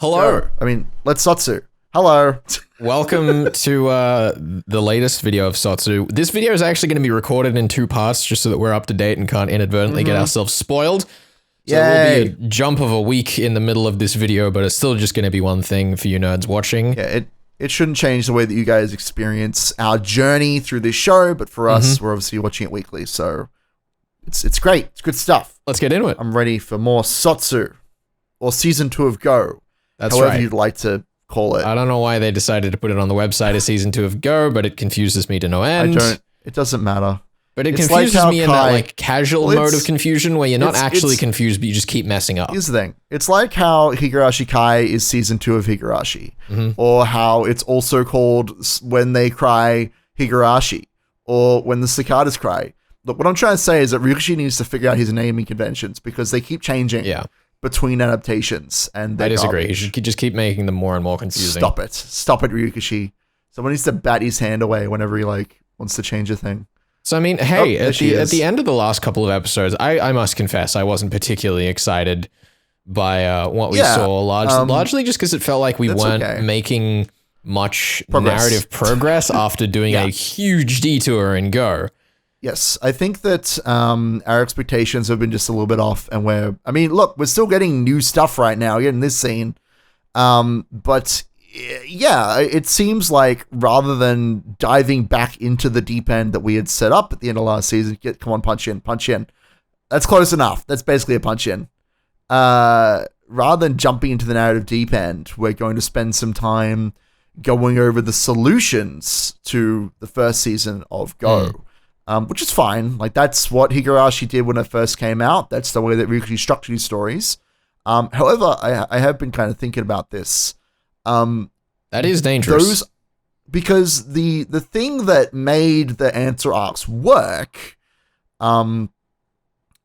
Hello. I mean, let's SOTSU. Hello. Welcome to the latest video of SOTSU. This video is actually going to be recorded in two parts just so that we're up to date and can't inadvertently get ourselves spoiled. So there will be a jump of a week in the middle of this video, but it's still just going to be one thing for you nerds watching. Yeah, it shouldn't change the way that you guys experience our journey through this show, but for us, we're obviously watching it weekly, so it's great. It's good stuff. Let's get into it. I'm ready for more SOTSU, or Season 2 of Go. That's however right. you'd like to call it. I don't know why they decided to put it on the website as Season 2 of Go, but it confuses me to no end. It doesn't matter. But it It's confuses like me in that like casual mode of confusion where you're not actually confused, but you just keep messing up. Here's the thing. It's like how Higurashi Kai is Season 2 of Higurashi. Or how it's also called When They Cry Higurashi. Or When the Cicadas Cry. Look, what I'm trying to say is that Ryukishi needs to figure out his naming conventions because they keep changing between adaptations. And I disagree. He should just keep making them more and more confusing. Stop it. Stop it, Ryukishi. Someone needs to bat his hand away whenever he wants to change a thing. So, I mean, hey, at the end of the last couple of episodes, I must confess I wasn't particularly excited by what we saw, largely just because it felt like we weren't making much narrative progress after doing a huge detour in Go. Yes, I think that our expectations have been just a little bit off, and we're still getting new stuff right now, in this scene, but yeah, it seems like rather than diving back into the deep end that we had set up at the end of last season, come on, punch in. That's close enough. That's basically a punch in. Rather than jumping into the narrative deep end, we're going to spend some time going over the solutions to the first season of Go. Which is fine. Like, that's what Higurashi did when it first came out. That's the way that Ryukishi structured his stories. However, I have been kind of thinking about this. That is dangerous. Because the thing that made the answer arcs work, and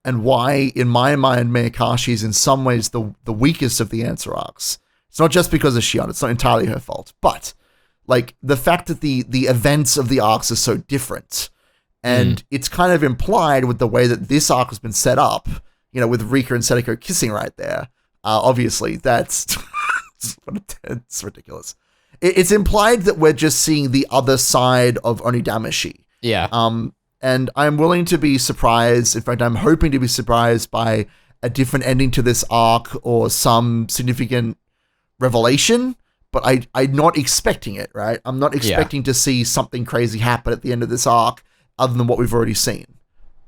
why, in my mind, Miyakashi is in some ways the weakest of the answer arcs. It's not just because of Shion. It's not entirely her fault. But, like, the fact that the events of the arcs are so different. And it's kind of implied with the way that this arc has been set up, with Rika and Setiko kissing right there. Obviously, that's it's ridiculous. It's implied that we're just seeing the other side of Onidamashi. Yeah. And I'm willing to be surprised. In fact, I'm hoping to be surprised by a different ending to this arc or some significant revelation. But I'm not expecting it, right? I'm not expecting to see something crazy happen at the end of this arc, other than what we've already seen.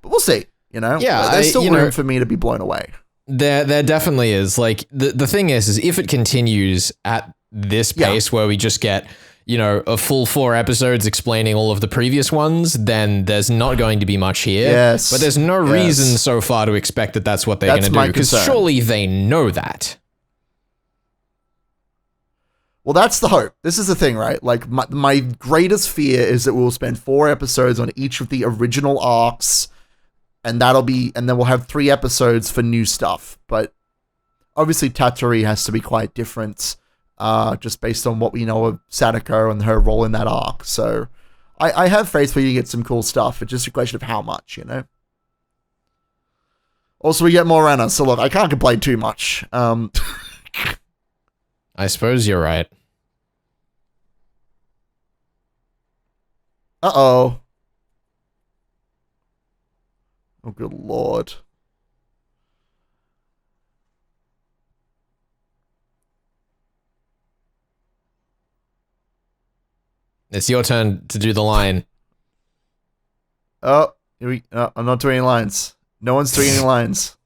But we'll see, Yeah, there's still room for me to be blown away. There definitely is. Like, the thing is if it continues at this pace where we just get, a full 4 episodes explaining all of the previous ones, then there's not going to be much here. Yes. But there's no reason so far to expect that that's what they're going to do, because surely they know that. Well, that's the hope. This is the thing, right? Like, my greatest fear is that we'll spend 4 episodes on each of the original arcs, and then we'll have 3 episodes for new stuff. But obviously, Tatori has to be quite different, just based on what we know of Sadako and her role in that arc. So, I have faith for you to get some cool stuff. It's just a question of how much, Also, we get more Renna, so look, I can't complain too much. I suppose you're right. Uh-oh. Oh, good lord. It's your turn to do the line. Oh, I'm not doing any lines. No one's doing any lines.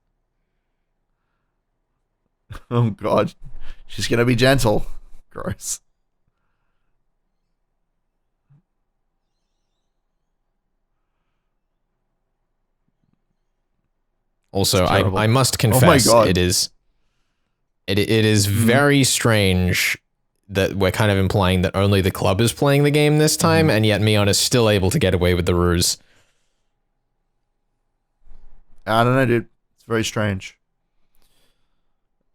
Oh, God. She's going to be gentle. Gross. Also, I must confess, it is very strange that we're kind of implying that only the club is playing the game this time, and yet Mion is still able to get away with the ruse. I don't know, dude. It's very strange.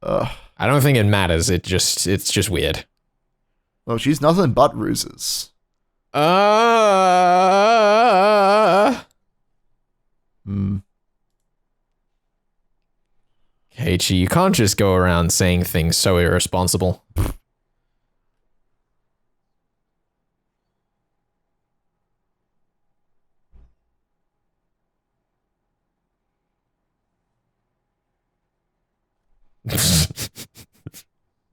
I don't think it matters. It's just weird. Well, she's nothing but ruses. Heiichi, you can't just go around saying things so irresponsible.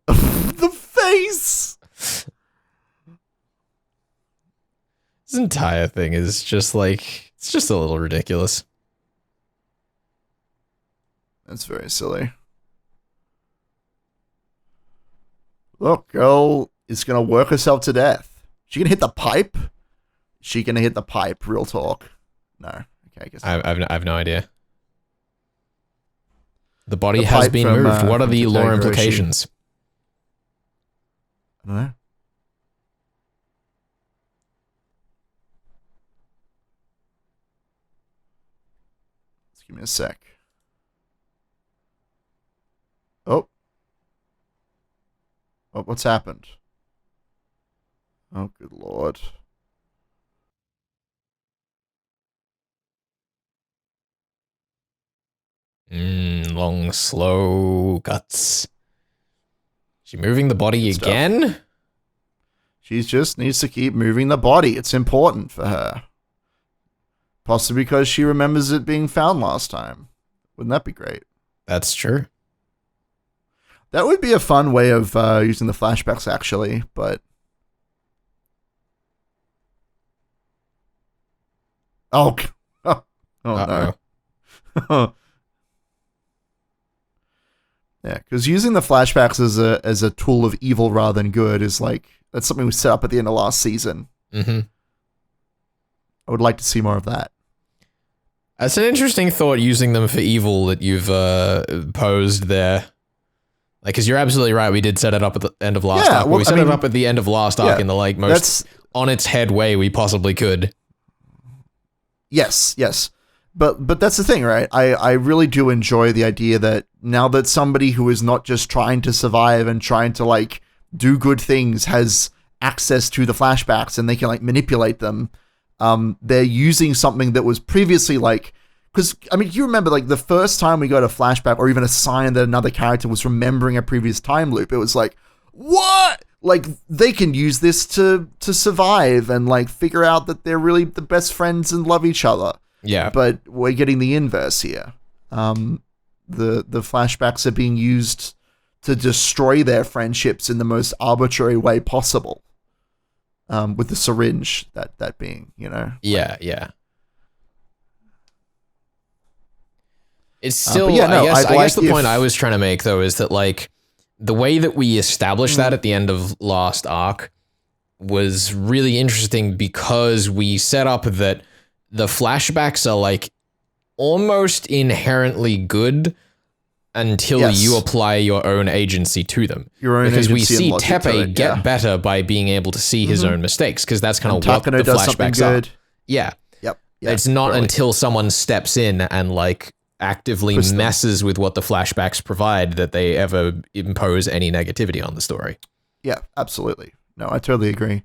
The face! This entire thing is just like, it's just a little ridiculous. That's very silly. Look, girl is gonna work herself to death. She gonna hit the pipe? She gonna hit the pipe, real talk. No. Okay, I guess I've no idea. The body has been moved. What are the lore implications? I don't know. Just give me a sec. Oh. Oh, what's happened? Oh, good lord. Long, slow cuts. She moving the body again? She just needs to keep moving the body. It's important for her. Possibly because she remembers it being found last time. Wouldn't that be great? That's true. That would be a fun way of using the flashbacks, actually, but... Oh, oh no. Yeah, because using the flashbacks as a tool of evil rather than good is like, that's something we set up at the end of last season. Mm-hmm. I would like to see more of that. That's an interesting thought, using them for evil that you've posed there. Like, because you're absolutely right, we did set it up at the end of last arc. Well, we set it up at the end of last arc in the like most on its head way we possibly could. Yes, yes. But that's the thing, right? I really do enjoy the idea that now that somebody who is not just trying to survive and trying to, like, do good things has access to the flashbacks and they can, like, manipulate them, they're using something that was previously, like... Because, I mean, you remember, like, the first time we got a flashback or even a sign that another character was remembering a previous time loop, it was like, what? Like, they can use this to survive and, like, figure out that they're really the best friends and love each other. Yeah. But we're getting the inverse here. The flashbacks are being used to destroy their friendships in the most arbitrary way possible. With the syringe, that being, you know? Yeah, yeah. It's still, I guess the point I was trying to make, though, is that, like, the way that we established that at the end of last arc was really interesting because we set up that the flashbacks are, like, almost inherently good until you apply your own agency to them. Because we see Teppei get better by being able to see his own mistakes, because that's kind of what the flashbacks are. Yeah. Yep. It's not until someone steps in and, like, actively messes with what the flashbacks provide that they ever impose any negativity on the story. Yeah, absolutely. No, I totally agree.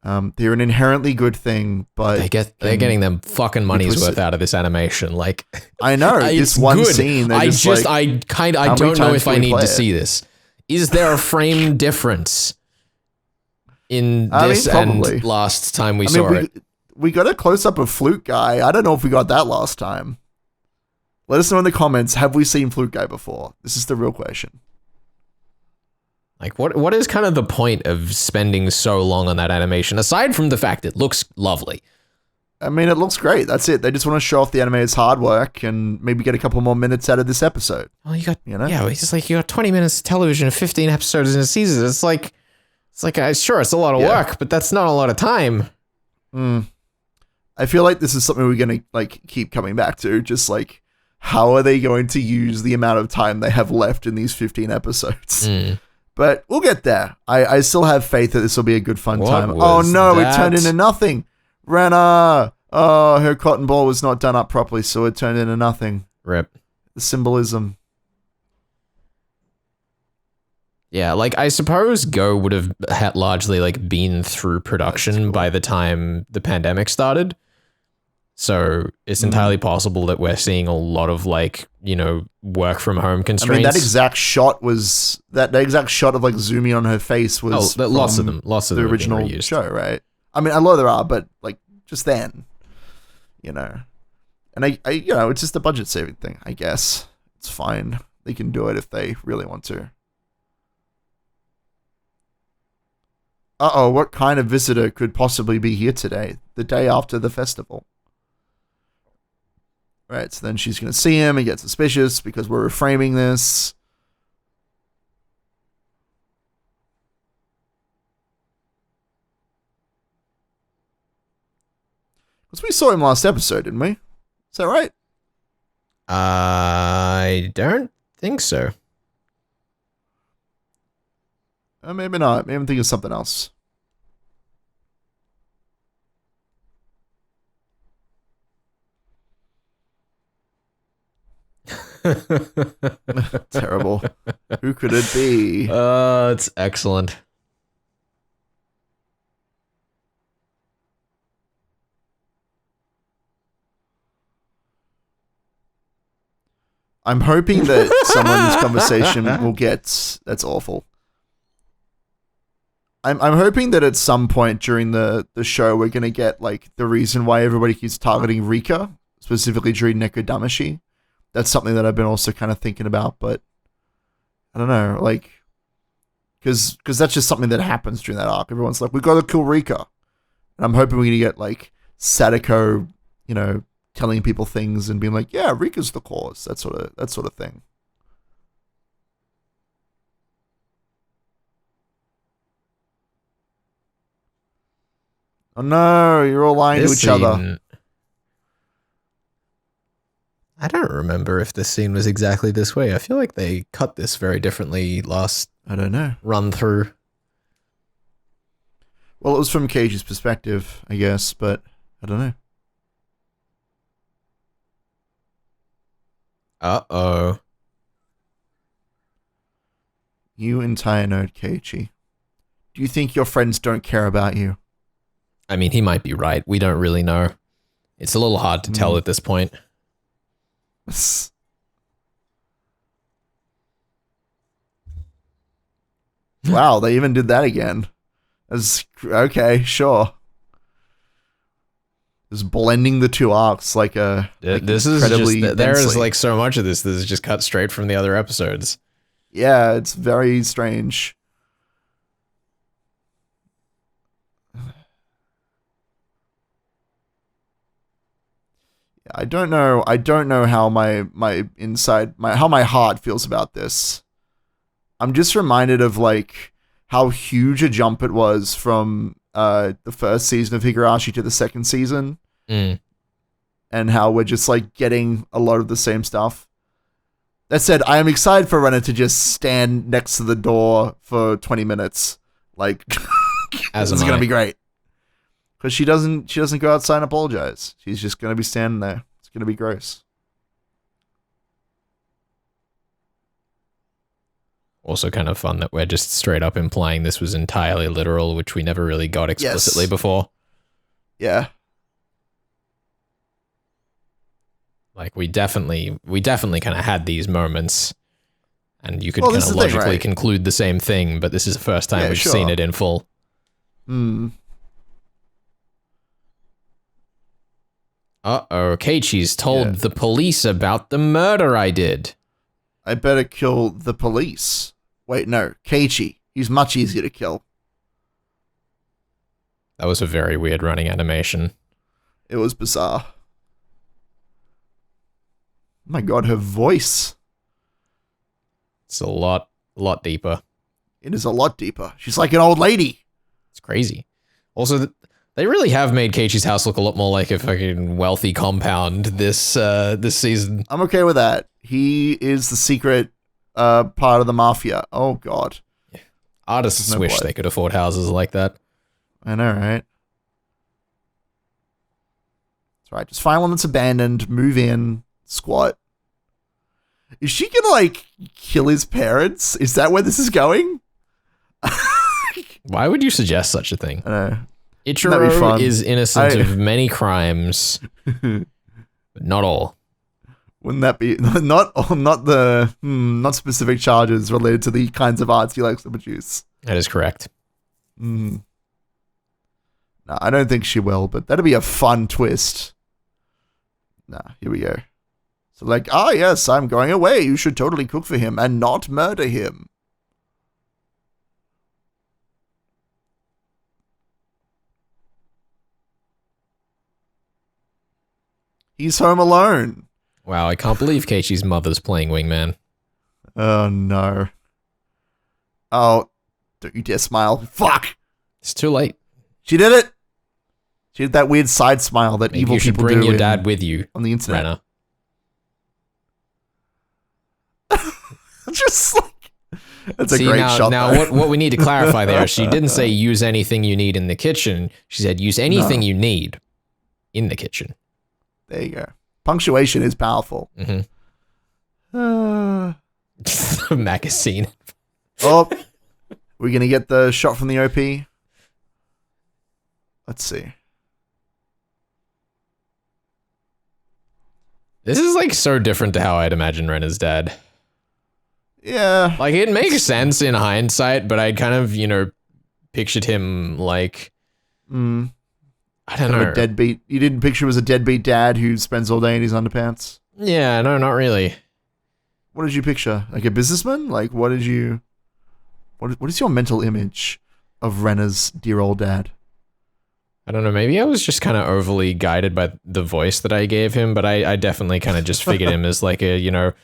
They're an inherently good thing, but they're getting them fucking money's worth out of this animation. Like, I know this one good. Scene. I don't know if I need to see this. Is there a frame difference in this and last time we saw it? We got a close up of Flute Guy. I don't know if we got that last time. Let us know in the comments. Have we seen Flute Guy before? This is the real question. Like, what is kind of the point of spending so long on that animation, aside from the fact it looks lovely? I mean, it looks great. That's it. They just want to show off the animator's hard work and maybe get a couple more minutes out of this episode. Well, you it's just like you got 20 minutes of television and 15 episodes in a season. It's like sure, it's a lot of work, but that's not a lot of time. I feel like this is something we're going to, like, keep coming back to. Just, like, how are they going to use the amount of time they have left in these 15 episodes? But we'll get there. I still have faith that this will be a good fun time. Oh no, it turned into nothing. Renna! Oh, her cotton ball was not done up properly, so it turned into nothing. Rip. The symbolism. Yeah, like, I suppose Go would have largely, like, been through production by the time the pandemic started. So it's entirely possible that we're seeing a lot of like, work from home constraints. I mean, that exact shot of like zooming on her face was lots of them the original show, right? I mean, a lot there are, but like just then, and I it's just a budget saving thing, I guess. It's fine. They can do it if they really want to. What kind of visitor could possibly be here today, the day after the festival? Right, so then she's going to see him and get suspicious because we're reframing this. Because we saw him last episode, didn't we? Is that right? I don't think so. Maybe not. Maybe I'm thinking of something else. Terrible. Who could it be? It's excellent. I'm hoping that someone in this conversation will get... That's awful. I'm hoping that at some point during the show we're going to get like the reason why everybody keeps targeting Rika, specifically during Nekodamashi. That's something that I've been also kind of thinking about, but I don't know, like, because that's just something that happens during that arc. Everyone's like, we got to kill Rika. And I'm hoping we're going to get like Sadako, telling people things and being like, yeah, Rika's the cause, that sort of thing. Oh no, you're all lying to each other. I don't remember if this scene was exactly this way. I feel like they cut this very differently last I don't know. Run through. Well, it was from Keiji's perspective, I guess, but I don't know. Uh-oh. You entire nerd, Keiji. Do you think your friends don't care about you? I mean, he might be right. We don't really know. It's a little hard to tell at this point. Wow, they even did that again. Okay, sure. Just blending the two arcs like this is just there is like so much of this is just cut straight from the other episodes. Yeah, it's very strange. I don't know how my heart feels about this. I'm just reminded of like how huge a jump it was from the first season of Higurashi to the second season. And how we're just like getting a lot of the same stuff. That said, I am excited for Renna to just stand next to the door for 20 minutes. Like this is gonna be great. Because she doesn't go outside and apologize. She's just gonna be standing there. It's gonna be gross. Also kind of fun that we're just straight up implying this was entirely literal, which we never really got explicitly before. Yeah. Like we definitely kind of had these moments, and you could kind of logically conclude the same thing, but this is the first time we've seen it in full. Uh-oh, Keiichi's told the police about the murder I did. I better kill the police. Wait, no, Keiichi. He's much easier to kill. That was a very weird running animation. It was bizarre. Oh my god, her voice. It's a lot deeper. It is a lot deeper. She's like an old lady. It's crazy. Also, they really have made Keiichi's house look a lot more like a fucking wealthy compound this season. I'm okay with that. He is the secret part of the mafia. Oh god. Yeah. Artists wish they could afford houses like that. I know, right? That's right. Just find one that's abandoned, move in, squat. Is she gonna like kill his parents? Is that where this is going? Why would you suggest such a thing? I know. Ichiro is innocent of many crimes, but not all. Wouldn't that be not specific charges related to the kinds of arts he likes to produce? That is correct. No, I don't think she will, but that'd be a fun twist. Here we go. So like, yes, I'm going away. You should totally cook for him and not murder him. He's home alone. Wow, I can't believe Keiichi's mother's playing wingman. Oh, no. Oh, don't you dare smile. Fuck! It's too late. She did it! She did that weird side smile that evil people do. Bring your dad with you on the internet. Renna. Just like... That's a great shot. Now, what we need to clarify there, she didn't say use anything you need in the kitchen. She said use anything you need in the kitchen. There you go. Punctuation is powerful. Magazine. Oh, we're going to get the shot from the OP. Let's see. This is like so different to how I'd imagine Renna's dad. Yeah. Like it makes sense in hindsight, but I'd kind of, pictured him like... I don't know. A deadbeat. You didn't picture him as a deadbeat dad who spends all day in his underpants? Yeah, no, not really. What did you picture? Like a businessman? Like what is your mental image of Renna's dear old dad? I don't know, maybe I was just kind of overly guided by the voice that I gave him, but I definitely kind of just figured him as like a,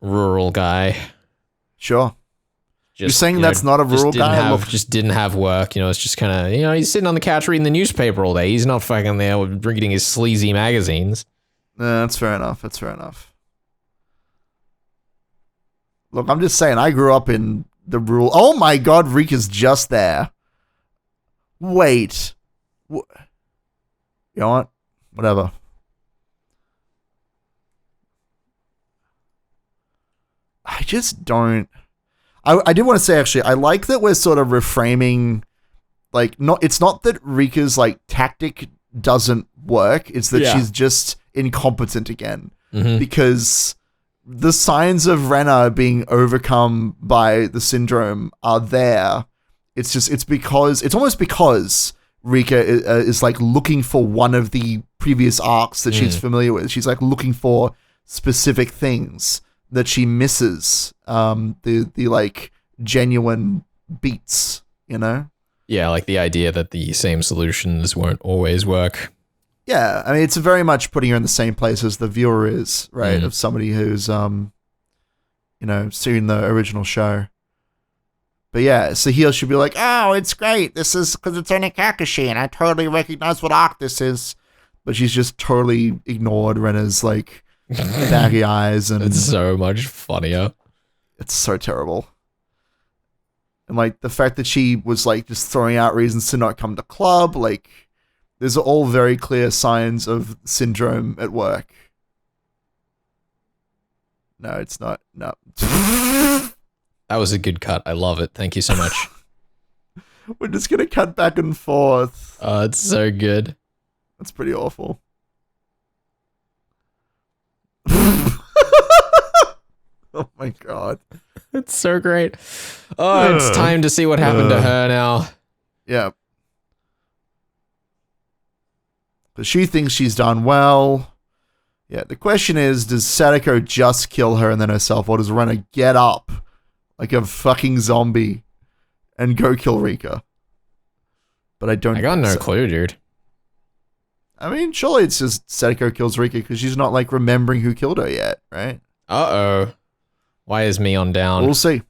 rural guy. Sure. You're saying that's not a rural guy? Just didn't have work, it's just kind of, he's sitting on the couch reading the newspaper all day. He's not fucking there reading his sleazy magazines. That's fair enough. Look, I'm just saying, I grew up in the rural... Oh my god, Rika's just there. Wait. You know what? Whatever. I just don't... I did want to say, actually, I like that we're sort of reframing, like, it's not that Rika's, like, tactic doesn't work, it's that she's just incompetent again. Because the signs of Renna being overcome by the syndrome are there. It's almost because Rika is like, looking for one of the previous arcs that she's familiar with. She's, like, looking for specific things that she misses, the like genuine beats, Yeah, like the idea that the same solutions won't always work. Yeah, I mean, it's very much putting her in the same place as the viewer is, right? Of somebody who's, seen the original show. But yeah, so here she'll be like, oh, it's great. This is because it's only Kakashi, and I totally recognize what arc this is. But she's just totally ignored Renna's, like, baggy eyes, and it's so much funnier. It's so terrible. And like the fact that she was like just throwing out reasons to not come to club, like there's all very clear signs of syndrome at work. No, it's not. No. That was a good cut. I love it. Thank you so much. We're just gonna cut back and forth. Oh, it's so good. That's pretty awful. Oh my god. It's so great. Oh, it's time to see what happened to her now. Yeah. But she thinks she's done well. Yeah, the question is, does Sadako just kill her and then herself, or does Renna get up like a fucking zombie and go kill Rika? But I got no clue, dude. I mean, surely it's just Sadako kills Rika because she's not like remembering who killed her yet, right? Uh-oh. Why is me on down? We'll see.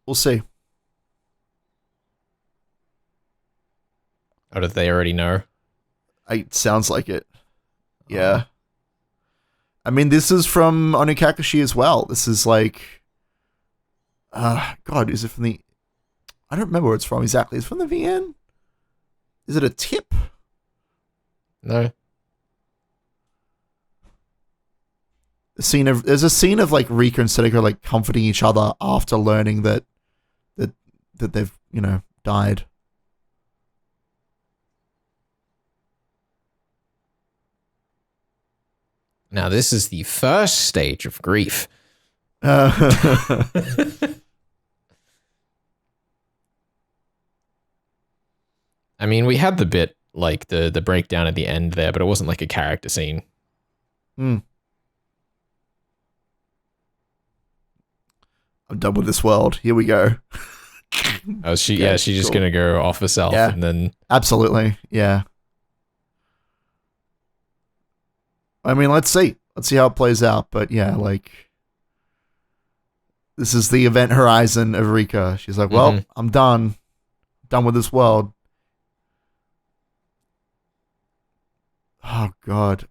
We'll see. Or did they already know? It sounds like it. Yeah. I mean, this is from Onukakashi as well. This is like... God, is it from the... I don't remember where it's from exactly. Is it from the VN? Is it a tip? No. There's a scene of like Rika and Sadako like comforting each other after learning that they've, died. Now, this is the first stage of grief. I mean, we had the bit, like, the breakdown at the end there, but it wasn't like a character scene. I'm done with this world. Here we go. Oh, she's just gonna go off herself, and then absolutely, yeah. I mean, let's see how it plays out. But yeah, like, this is the event horizon of Rika. She's like, well, I'm done with this world. Oh God.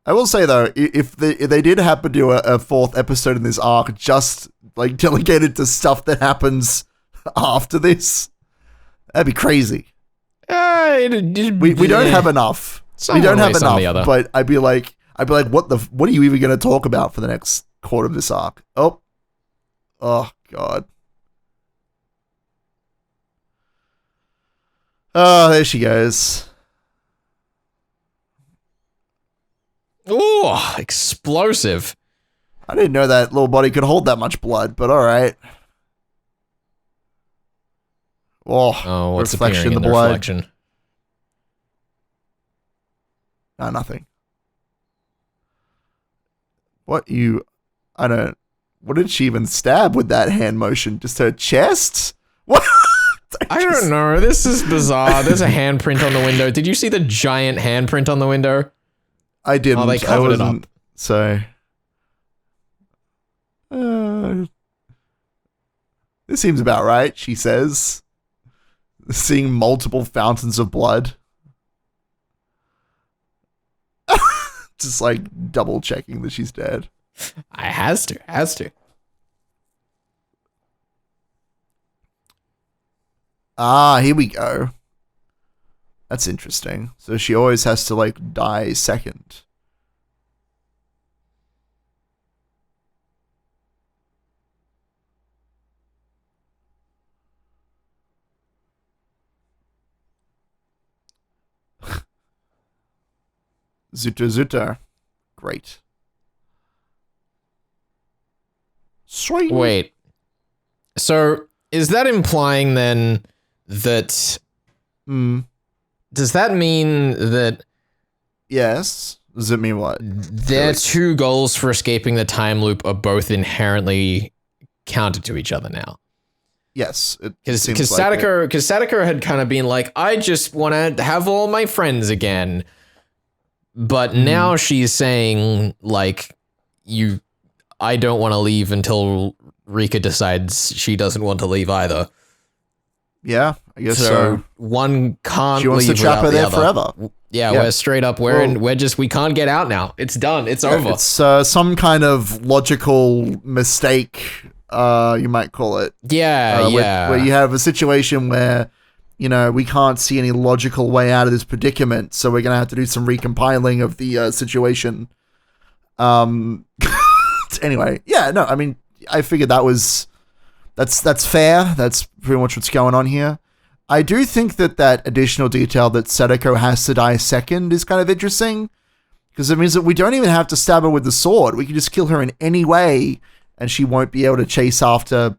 I will say though, if they did happen to do a fourth episode in this arc, just like delegated to stuff that happens after this, that'd be crazy. We don't have enough. We don't have enough. But I'd be like, what are you even going to talk about for the next quarter of this arc? Oh God. Oh, there she goes. Oh, explosive. I didn't know that little body could hold that much blood, but all right. Oh, what's reflection in the blood? Reflection? No, nothing. What did she even stab with that hand motion? Just her chest? What? I don't know. This is bizarre. There's a handprint on the window. Did you see the giant handprint on the window? I didn't. Oh, they covered it up. So, this seems about right, she says. Seeing multiple fountains of blood. Just like double checking that she's dead. Has to. Here we go. That's interesting. So she always has to, like, die second. Zutter. Great. Sweet. Wait. So, is that implying, then, that... Does that mean that... Yes. Does it mean what? Their two goals for escaping the time loop are both inherently counter to each other now? Yes. Because Sadako had kind of been like, I just want to have all my friends again. But now she's saying, like, I don't want to leave until Rika decides she doesn't want to leave either. Yeah, I guess so. One can't. She wants to trap her there forever. Yeah, we're straight up. We can't get out now. It's done. It's over. It's some kind of logical mistake, you might call it. Yeah, where you have a situation where, we can't see any logical way out of this predicament, so we're gonna have to do some recompiling of the situation. Anyway, yeah, no, I mean, I figured that's fair. That's pretty much what's going on here. I do think that additional detail that Sadako has to die second is kind of interesting, because it means that we don't even have to stab her with the sword. We can just kill her in any way, and she won't be able to chase after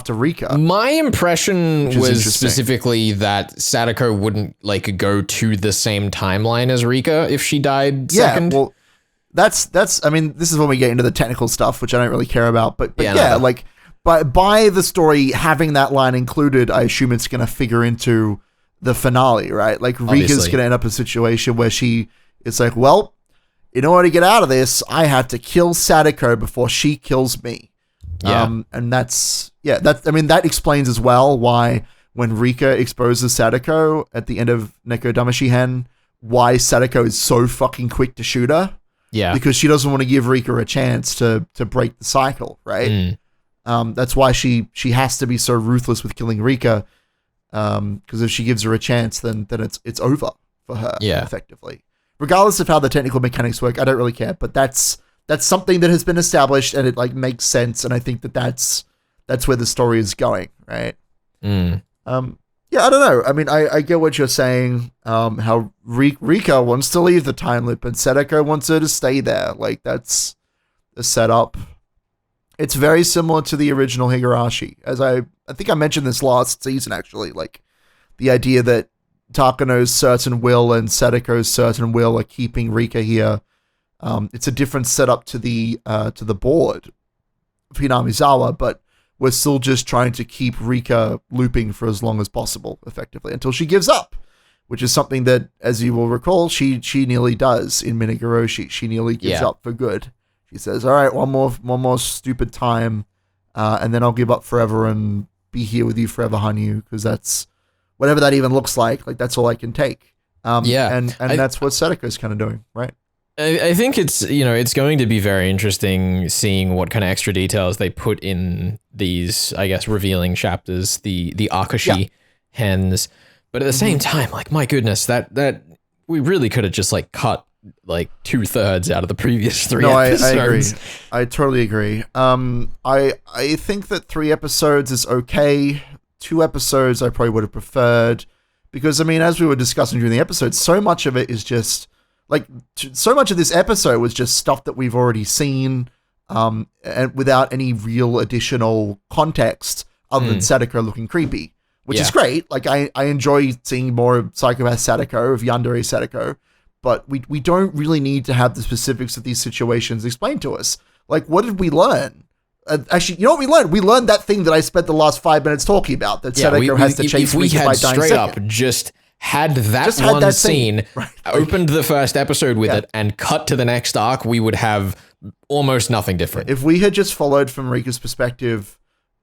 Rika. My impression was specifically that Sadako wouldn't, like, go to the same timeline as Rika if she died second. Yeah, well, that's. I mean, this is when we get into the technical stuff, which I don't really care about. But like. By the story having that line included, I assume it's going to figure into the finale, right? Like, Rika's going to end up in a situation where it's like, well, in order to get out of this, I have to kill Sadako before she kills me. Yeah. And that explains as well why when Rika exposes Sadako at the end of Neko Damashi Hen, why Sadako is so fucking quick to shoot her. Yeah. Because she doesn't want to give Rika a chance to break the cycle, right? That's why she has to be so ruthless with killing Rika, because if she gives her a chance, then it's over for her, effectively. Regardless of how the technical mechanics work, I don't really care. But that's something that has been established, and it like makes sense. And I think that's that's where the story is going, right? Mm. Yeah, I don't know. I mean, I get what you're saying. How Rika wants to leave the time loop and Sadako wants her to stay there. Like, that's the setup. It's very similar to the original Higurashi. As I think I mentioned this last season, actually. Like, the idea that Takano's certain will and Sadako's certain will are keeping Rika here. It's a different setup to the board of Hinamizawa, but we're still just trying to keep Rika looping for as long as possible, effectively, until she gives up, which is something that, as you will recall, she nearly does in Minagoroshi. She nearly gives up for good. She says, all right, one more stupid time, and then I'll give up forever and be here with you forever, Hanyu, because that's, whatever that even looks like that's all I can take. And that's what Sadako's kind of doing, right? I think it's going to be very interesting seeing what kind of extra details they put in these, I guess, revealing chapters, the Akashi hens. But at the same time, like, my goodness, that we really could have just like cut like 2/3 out of the previous 3 episodes. I agree. I totally agree. I think that 3 episodes is okay. 2 episodes I probably would have preferred, because I mean, as we were discussing during the episode, so much of it is just like, so much of this episode was just stuff that we've already seen, and without any real additional context other than Sadako looking creepy, which is great. Like, I enjoy seeing more of Psychopath Sadako, of Yandere Sadako, but we don't really need to have the specifics of these situations explained to us. Like, what did we learn? Actually, you know what we learned? We learned that thing that I spent the last 5 minutes talking about, that Sadako has to chase Rika by dying second. If we had straight up just had that scene, right, opened the first episode with it, and cut to the next arc, we would have almost nothing different. If we had just followed from Rika's perspective,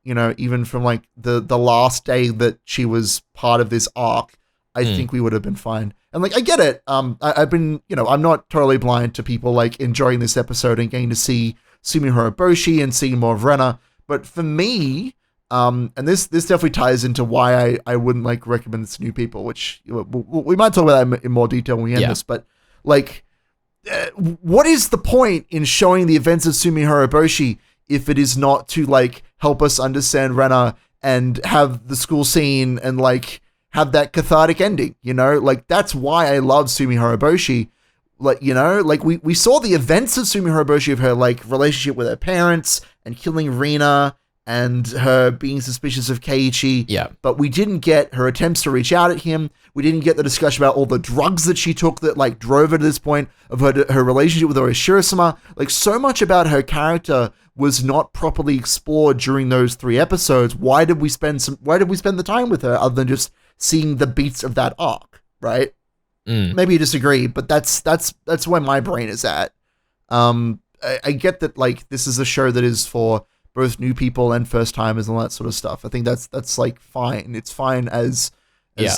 even from like the last day that she was part of this arc, I think we would have been fine. And like, I get it. I've been, I'm not totally blind to people like enjoying this episode and getting to see Sumi Horoboshi and seeing more of Rena. But for me, and this definitely ties into why I wouldn't like recommend this to new people, which we might talk about that in more detail when we end this. But like, what is the point in showing the events of Sumi Horoboshi if it is not to like help us understand Rena and have the school scene and like have that cathartic ending? Like, that's why I love Sumi Horoboshi. Like, like we saw the events of Sumi Horoboshi, of her like relationship with her parents and killing Rina and her being suspicious of Keiichi. Yeah. But we didn't get her attempts to reach out at him. We didn't get the discussion about all the drugs that she took that like drove her to this point, of her relationship with Orishiro-sama. Like, so much about her character was not properly explored during those 3 episodes. Why did we spend the time with her other than just seeing the beats of that arc, right? Maybe you disagree, but that's where my brain is at. I get that like this is a show that is for both new people and first timers and all that sort of stuff. I think that's like fine. It's fine as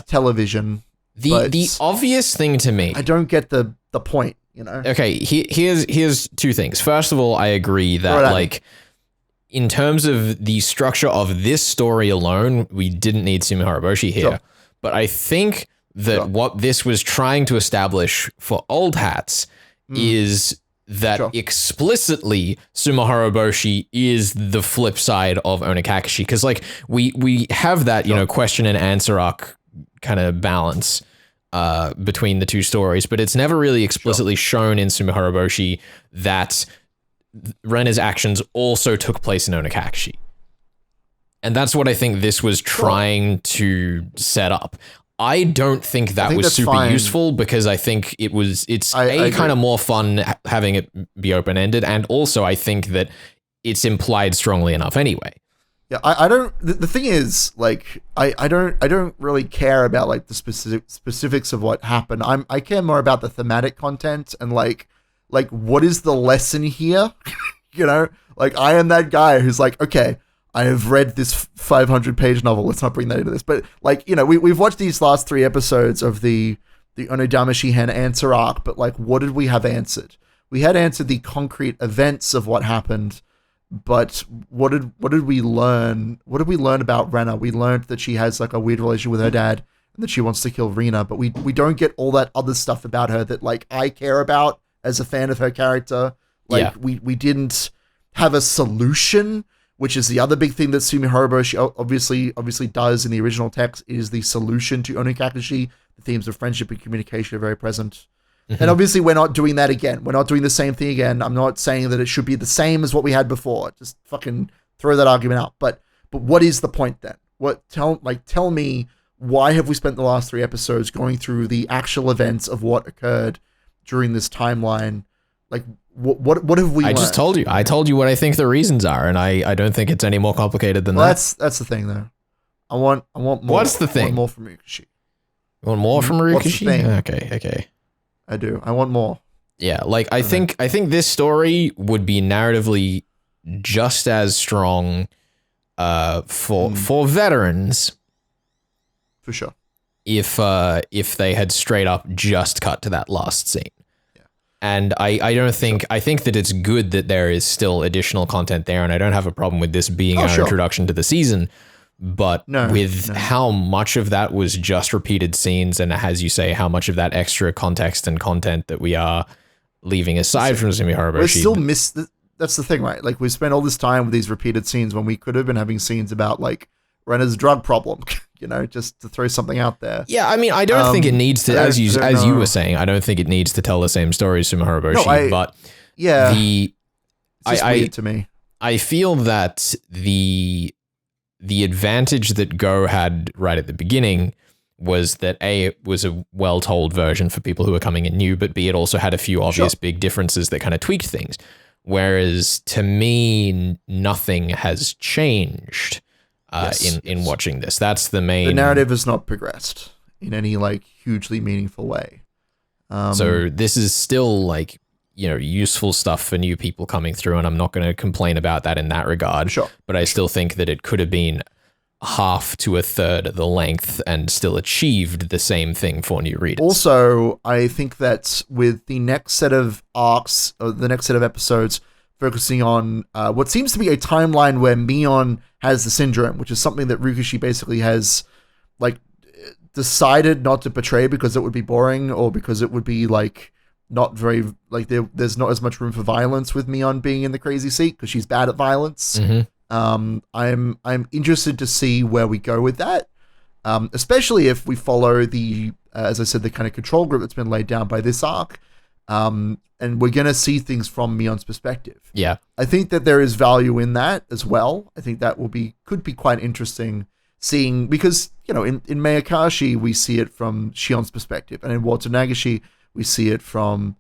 television. The obvious thing to me, I don't get the point, Okay, here's 2 things. First of all, I agree that like in terms of the structure of this story alone, we didn't need Sumi Horoboshi here. Sure. But I think that what this was trying to establish for Old Hats is that explicitly Sumi Horoboshi is the flip side of Onakakashi. Because like we have that, question and answer arc kind of balance between the 2 stories, but it's never really explicitly shown in Sumi Horoboshi that Rena's actions also took place in Onakakashi. And that's what I think this was trying to set up. I don't think that was super useful, because I think it's kind of more fun having it be open-ended, and also I think that it's implied strongly enough anyway. Yeah, I don't. The thing is, like, I don't really care about like the specifics of what happened. I care more about the thematic content and like what is the lesson here? Like, I am that guy who's like, okay, I have read this 500-page novel. Let's not bring that into this. But like, we've watched these last 3 episodes of the Onodamashi Hen answer arc, but like, what did we have answered? We had answered the concrete events of what happened, but what did we learn? What did we learn about Rena? We learned that she has like a weird relationship with her dad and that she wants to kill Rina, but we don't get all that other stuff about her that like I care about as a fan of her character. Like, we didn't have a solution. which is the other big thing that Sumi Horoboshi obviously does in the original text, is the solution to Onikakushi. The themes of friendship and communication are very present. Mm-hmm. And obviously we're not doing that again. We're not doing the same thing again. I'm not saying that it should be the same as what we had before. Just fucking throw that argument out. But what is the point then? Tell me, why have we spent the last 3 episodes going through the actual events of what occurred during this timeline? Like, what have we learned? I just told you. I told you what I think the reasons are, and I don't think it's any more complicated than that. That's the thing, though. I want more. What's the thing? I want more from Ryukishi. You want more from Ryukishi? What's the thing? Okay. I do. I want more. Yeah, like I think this story would be narratively just as strong for veterans. For sure. If they had straight up just cut to that last scene. And I don't think, I think that it's good that there is still additional content there, and I don't have a problem with this being our introduction to the season, but how much of that was just repeated scenes, and as you say, how much of that extra context and content that we are leaving aside from Sumi Horoboshi. We still that's the thing, right? Like, we spent all this time with these repeated scenes when we could have been having scenes about, like, Rena's drug problem, just to throw something out there. Yeah, I mean, I don't think it needs to, as you were saying, I don't think it needs to tell the same story as Sumi Horoboshi, but it's just weird to me. I feel that the advantage that Go had right at the beginning was that A, it was a well-told version for people who are coming in new, but B, it also had a few obvious big differences that kind of tweaked things. Whereas to me, nothing has changed. In watching this, that's the main. The narrative has not progressed in any like hugely meaningful way. So this is still like, useful stuff for new people coming through, and I'm not going to complain about that in that regard. Sure. But I still think that it could have been half to a third the length and still achieved the same thing for new readers. Also, I think that with the next set of arcs, or the next set of episodes, focusing on what seems to be a timeline where Mion has the syndrome, which is something that Ryukishi basically has like decided not to portray because it would be boring, or because it would be like not very like there's not as much room for violence with Mion being in the crazy seat because she's bad at violence. Mm-hmm. I'm interested to see where we go with that, especially if we follow the as I said, the kind of control group that's been laid down by this arc. And we're going to see things from Mion's perspective. Yeah. I think that there is value in that as well. I think that could be quite interesting seeing, because, in Mayakashi, we see it from Shion's perspective, and in Walter Nagashi, we see it from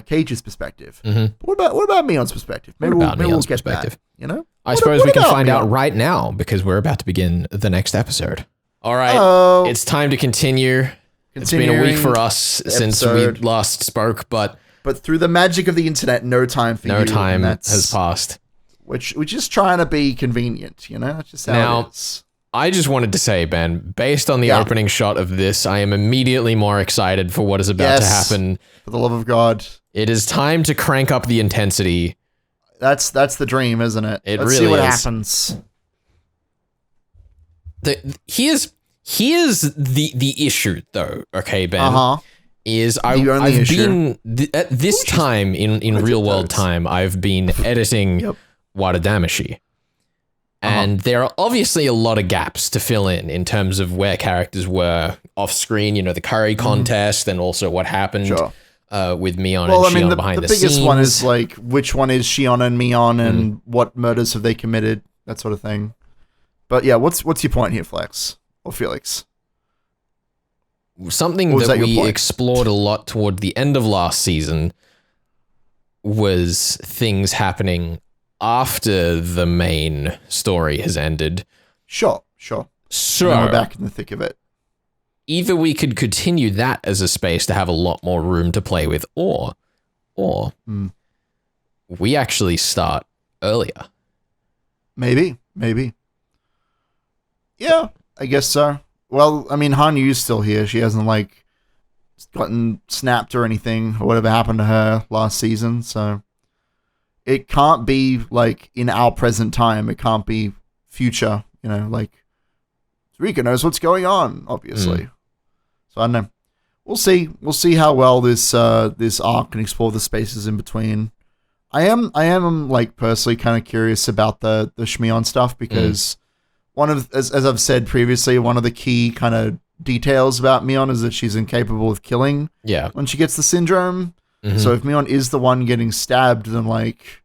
Cage's perspective. Mm-hmm. But what about Mion's perspective? Maybe we'll get that, I suppose we can find out right now, because we're about to begin the next episode. All right. It's time to continue. It's been a week for us since we last spoke, but through the magic of the internet, no time for you. No time has passed. Which we're just trying to be convenient, It's just how it is. I just wanted to say, Ben, based on the opening shot of this, I am immediately more excited for what is about to happen. For the love of God. It is time to crank up the intensity. That's the dream, isn't it? Let's really see what happens. Here's the issue, though, okay, Ben? Is I've been at this time in real world time, I've been editing Wadadamashi. And there are obviously a lot of gaps to fill in terms of where characters were off screen, the curry contest, and also what happened with Mion and Shion behind the scenes. The biggest one is like, which one is Shion and Mion, and what murders have they committed, that sort of thing. But yeah, what's your point here, Flex or Felix? Something that we explored a lot toward the end of last season was things happening after the main story has ended. Sure. So now we're back in the thick of it. Either we could continue that as a space to have a lot more room to play with, or we actually start earlier. Maybe. Yeah, I guess so. Well, I mean, Hanyu's still here. She hasn't, gotten snapped or anything, or whatever happened to her last season, so it can't be, in our present time. It can't be future, Rika knows what's going on, obviously. So, I don't know. We'll see. We'll see how well this arc can explore the spaces in between. am like personally kind of curious about the Shmion stuff because one of, as I've said previously, one of the key kind of details about Mion is that she's incapable of killing. Yeah. When she gets the syndrome. So if Mion is the one getting stabbed, then like,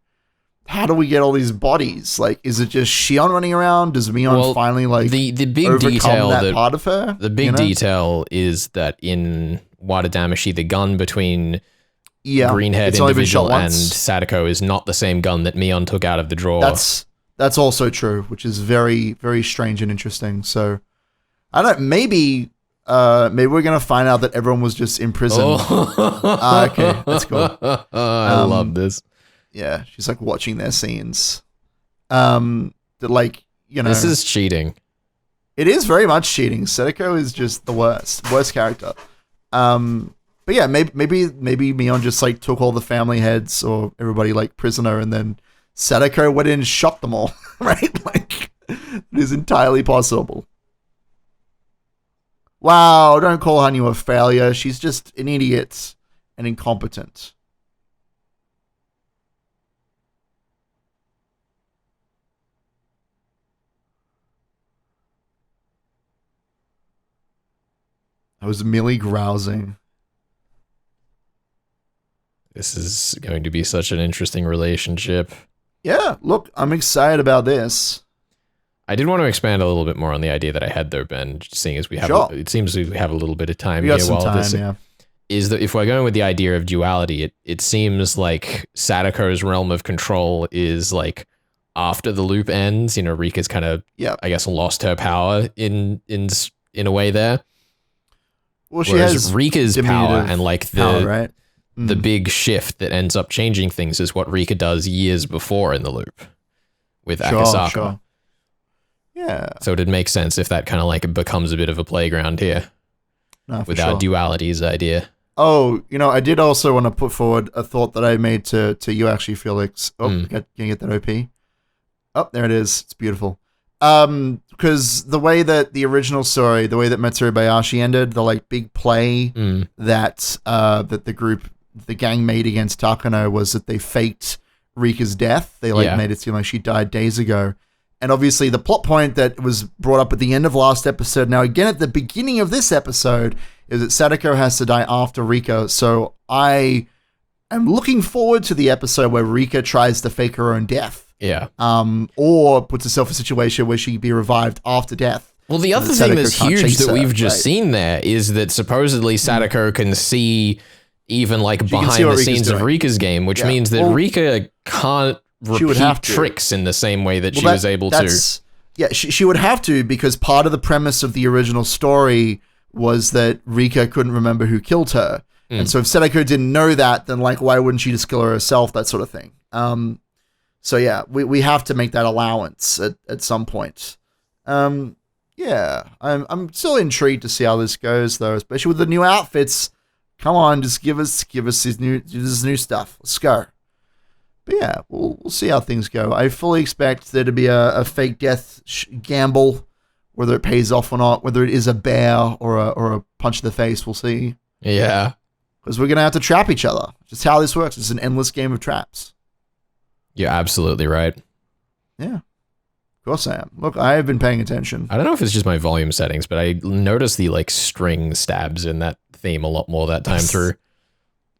how do we get all these bodies? Like, is it just Shion running around? Does Mion finally like the big detail that part of her? The big detail is that in Wada Damashi, the gun between Greenhead individual and Sadako is not the same gun that Mion took out of the drawer. That's also true, which is very, very strange and interesting. So I don't. Maybe we're gonna find out that everyone was just imprisoned. Okay, that's cool. I love this. Yeah, she's like watching their scenes. That like, you know, this is cheating. It is very much cheating. Sadako is just the worst character. But yeah, maybe Mion just like took all the family heads or everybody like prisoner, and then Sadako went in and shot them all. Right? Like, it is entirely possible. Wow, don't call Hanyu a failure. She's just an idiot and incompetent. I was merely grousing. This is going to be such an interesting relationship. Yeah, look, I'm excited about this. I did want to expand a little bit more on the idea that I had there, Ben, seeing as we have, it seems we have a little bit of time here while this is that if we're going with the idea of duality, it seems like Sadako's realm of control is like after the loop ends, you know, Rika's kind of, I guess, lost her power in a way there. Well, she has Rika's power and like right? The big shift that ends up changing things is what Rika does years before in the loop with Akasaka. Sure. Yeah. So it'd make sense if that kind of like becomes a bit of a playground here with our dualities idea. Oh, you know, I did also want to put forward a thought that I made to you actually, Felix. Oh, can you get that OP? Oh, there it is. It's beautiful. Because the way that the original story, the way that Matsuri Bayashi ended, the like big play that the gang made against Takano was that they faked Rika's death. They made it seem like she died days ago. And obviously the plot point that was brought up at the end of last episode, now again at the beginning of this episode, is that Sadako has to die after Rika. So I am looking forward to the episode where Rika tries to fake her own death. Yeah. Or puts herself in a situation where she can be revived after death. Well, the other thing that's huge that we've just seen there is that supposedly Sadako can see even like behind the scenes of Rika's game, which means that Rika can't repeat tricks in the same way that she was able to. Yeah, she would have to, because part of the premise of the original story was that Rika couldn't remember who killed her. And so if Sadako didn't know that, then like, why wouldn't she just kill her herself? That sort of thing. So yeah, we have to make that allowance at some point. Yeah, I'm still intrigued to see how this goes though, especially with the new outfits. Come on, just give us this new stuff. Let's go. But yeah, we'll see how things go. I fully expect there to be a fake death gamble, whether it pays off or not, whether it is a bear or a punch in the face. We'll see. Yeah, because we're gonna have to trap each other. Just how this works. It's an endless game of traps. You're absolutely right. Yeah. Of course I am. Look, I have been paying attention. I don't know if it's just my volume settings, but I noticed the like string stabs in that theme a lot more that time through.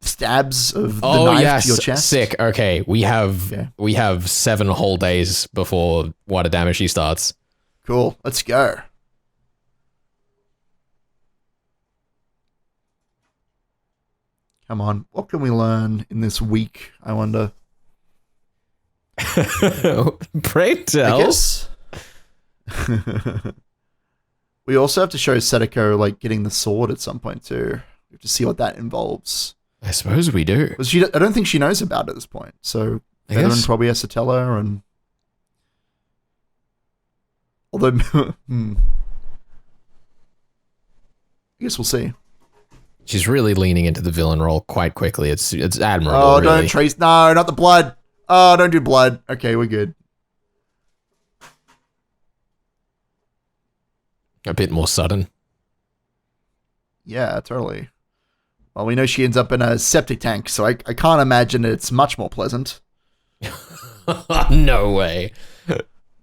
Stabs of the knife to your chest? Sick. Okay, we have 7 whole days before Wada Damashi starts. Cool. Let's go. Come on. What can we learn in this week, I wonder? Pray tell. I guess. We also have to show Sadako like getting the sword at some point too. We have to see what that involves. I suppose we do. I don't think she knows about it at this point. So Veteran probably has to tell her, and although I guess we'll see. She's really leaning into the villain role quite quickly. It's admirable. Oh, really. Don't trace. No, not the blood. Oh, don't do blood. Okay, we're good. A bit more sudden. Yeah, totally. Well, we know she ends up in a septic tank, so I can't imagine it's much more pleasant. No way. All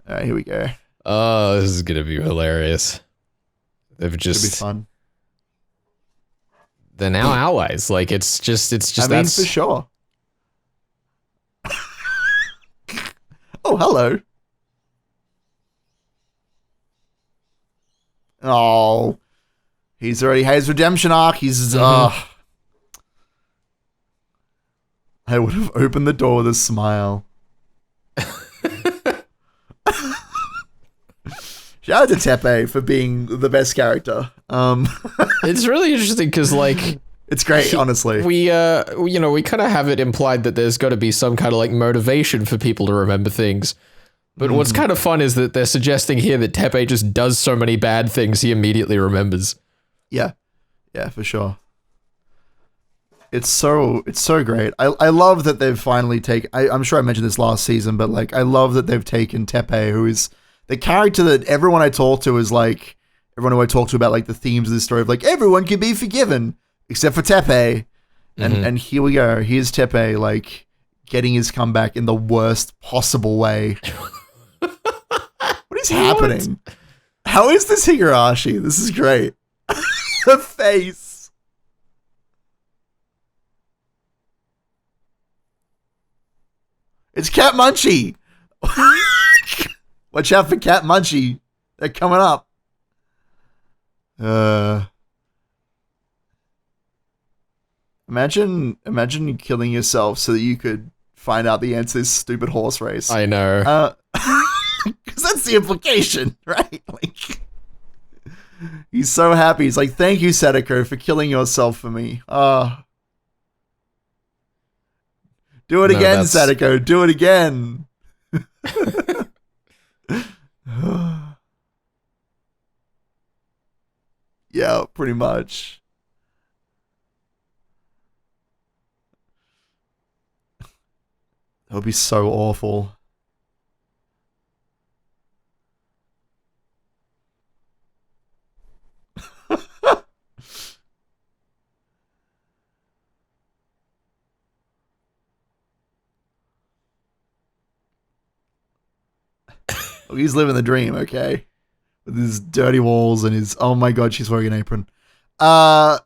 right, here we go. Oh, this is gonna be hilarious. They've just Should be fun. They're now allies. Like it's just. I mean, for sure. Oh, hello. Oh, he's already had his redemption arc. He's I would have opened the door with a smile. Shout out to Teppei for being the best character. It's really interesting because, like, it's great, honestly. We kind of have it implied that there's got to be some kind of like motivation for people to remember things. But what's kind of fun is that they're suggesting here that Teppei just does so many bad things he immediately remembers. Yeah, for sure. It's so great. I love that they've finally taken. I'm sure I mentioned this last season, but like I love that they've taken Teppei, who is the character that everyone I talk to is like. Everyone who I talk to about like the themes of this story of like everyone can be forgiven except for Teppei, and here we go. Here's Teppei like getting his comeback in the worst possible way. What is happening? How is this Higurashi? This is great. The face. It's Cat Munchie. Watch out for Cat Munchie. They're coming up. Imagine killing yourself so that you could find out the answer to this stupid horse race. I know. Because that's the implication, right? Like, he's so happy. He's like, thank you, Sadako, for killing yourself for me. Do it again, Sadako. Do it again. Yeah, pretty much. That would be so awful. Oh, he's living the dream, okay? With his dirty walls and his... Oh my god, she's wearing an apron. There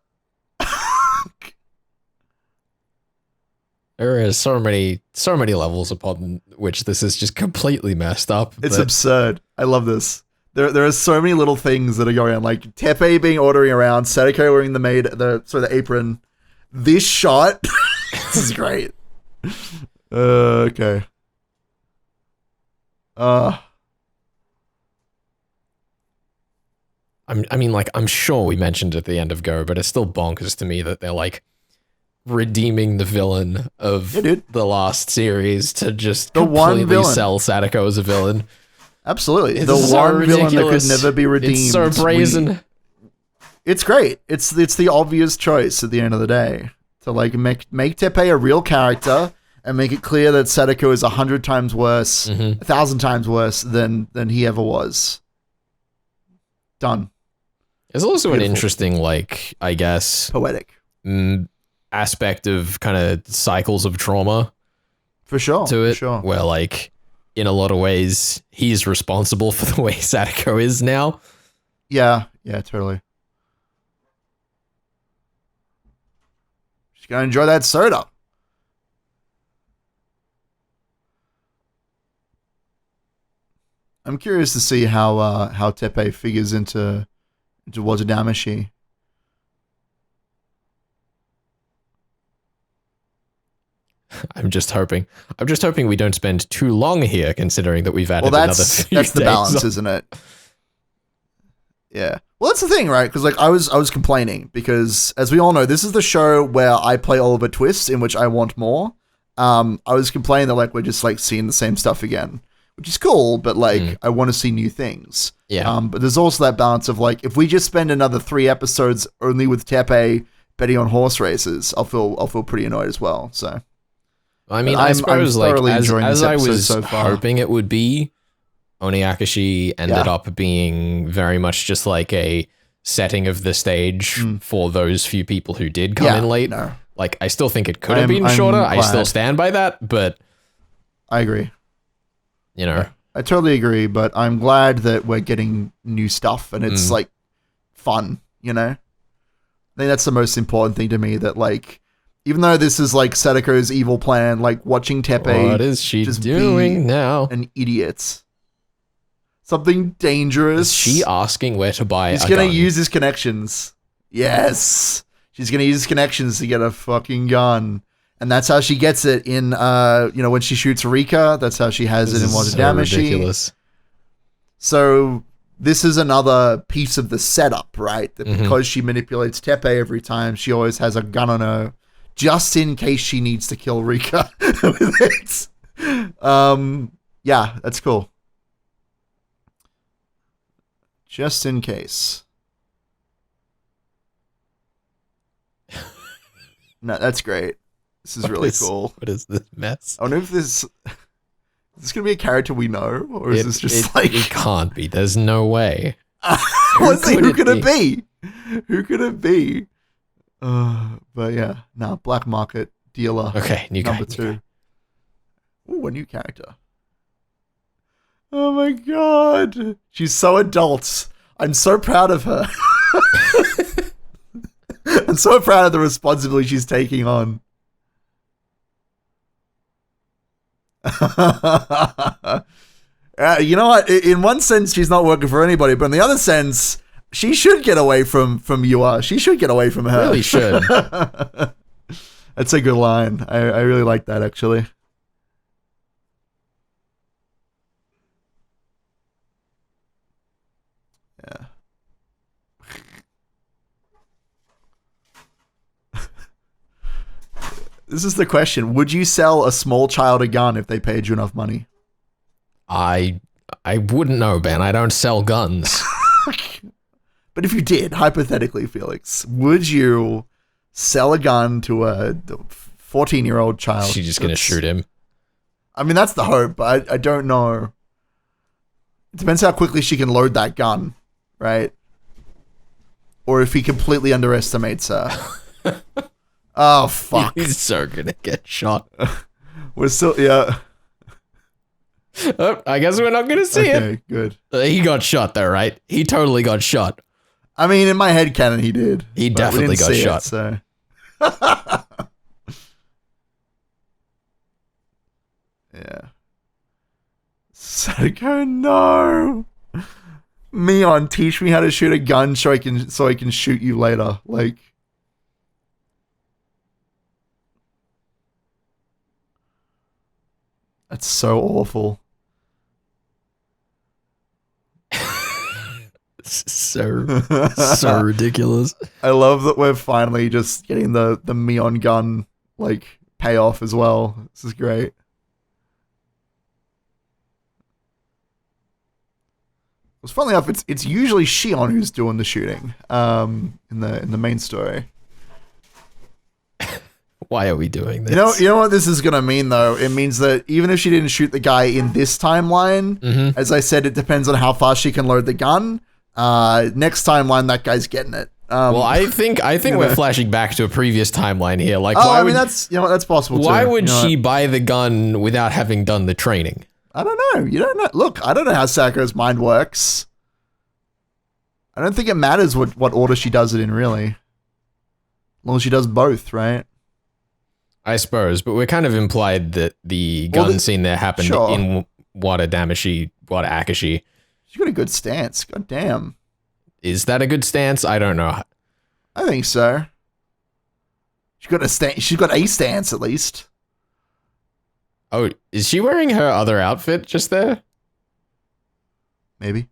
are so many levels upon which this is just completely messed up. It's absurd. I love this. There are so many little things that are going on, like Teppei being ordering around, Sadako wearing the apron. This shot, this is great. Okay. I'm sure we mentioned at the end of Go, but it's still bonkers to me that they're like redeeming the villain of the last series to just completely sell Sadako as a villain. Absolutely. It's the one ridiculous villain that could never be redeemed. It's so brazen. It's great. It's the obvious choice at the end of the day to like make Teppei a real character and make it clear that Sadako is 100 times worse, 1,000 times worse than he ever was. Done. There's also an interesting, like, I guess, poetic aspect of kind of cycles of trauma. For sure. To it, for sure. Where like in a lot of ways he's responsible for the way Sadako is now. Yeah, totally. Just gonna enjoy that soda. I'm curious to see how Teppei figures into Watadamashi. I'm just hoping we don't spend too long here, considering that we've added another few that's the days balance, isn't it? Yeah. Well, that's the thing, right? Because like I was complaining because, as we all know, this is the show where I play Oliver Twist, in which I want more. I was complaining that like we're just like seeing the same stuff again, which is cool, but like I want to see new things. Yeah. But there's also that balance of like if we just spend another 3 episodes only with Teppei betting on horse races, I'll feel pretty annoyed as well. So. I mean, I suppose like as I was hoping it would be, Oniakashi ended up being very much just like a setting of the stage for those few people who did come in late. No. Like, I still think it could have been shorter. I still stand by that, but I agree. You know? Yeah, I totally agree, but I'm glad that we're getting new stuff and it's like fun, you know? I think that's the most important thing to me, that like, even though this is like Sadako's evil plan, like watching Teppei what is she just doing now? An idiot. Something dangerous. Is she asking where to buy He's going to use his connections. Yes. She's going to use his connections to get a fucking gun. And that's how she gets it in, when she shoots Rika. That's how she has it in Watadamashi. Ridiculous. So this is another piece of the setup, right? That because she manipulates Teppei every time, she always has a gun on her, just in case she needs to kill Rika with it. Yeah, that's cool. Just in case. No, that's great. This is really cool. What is this mess? I wonder if is this going to be a character we know? Or is this just like... It can't be. There's no way. Who could it be? Who could it be? But yeah. No, black market dealer. Okay, number 2. Ooh, a new character. Oh my god. She's so adult. I'm so proud of her. I'm so proud of the responsibility she's taking on. You know what? In one sense, she's not working for anybody, but in the other sense, she should get away from Yua. She should get away from her. Really should. That's a good line. I really like that, actually. Yeah. This is the question. Would you sell a small child a gun if they paid you enough money? I wouldn't know, Ben. I don't sell guns. But if you did, hypothetically, Felix, would you sell a gun to a 14-year-old child? She's just going to shoot him. I mean, that's the hope, but I don't know. It depends how quickly she can load that gun, right? Or if he completely underestimates her. Oh, fuck. He's so gonna get shot. We're still, yeah. Oh, I guess we're not gonna see it. Okay, good. He got shot though, right? He totally got shot. I mean, in my head canon, he did. He definitely got shot. So. Yeah. Sadako, no. Mion, teach me how to shoot a gun so I can shoot you later. Like. That's so awful. So ridiculous. I love that we're finally just getting the Mion gun like payoff as well. This is great. Well, funnily enough, it's usually Shion who's doing the shooting in the main story. Why are we doing this? You know what this is gonna mean though? It means that even if she didn't shoot the guy in this timeline, as I said, it depends on how fast she can load the gun. Next timeline, that guy's getting it. Well, I think we're flashing back to a previous timeline here. Like, that's that's possible. Why too. would she buy the gun without having done the training? I don't know. You don't know. Look, I don't know how Sakuro's mind works. I don't think it matters what order she does it in, really. As long as she does both, right? I suppose, but we're kind of implied that the gun scene there happened in Akashi. She's got a good stance. God damn. Is that a good stance? I don't know. I think so. She's got a stance at least. Oh, is she wearing her other outfit just there? Maybe.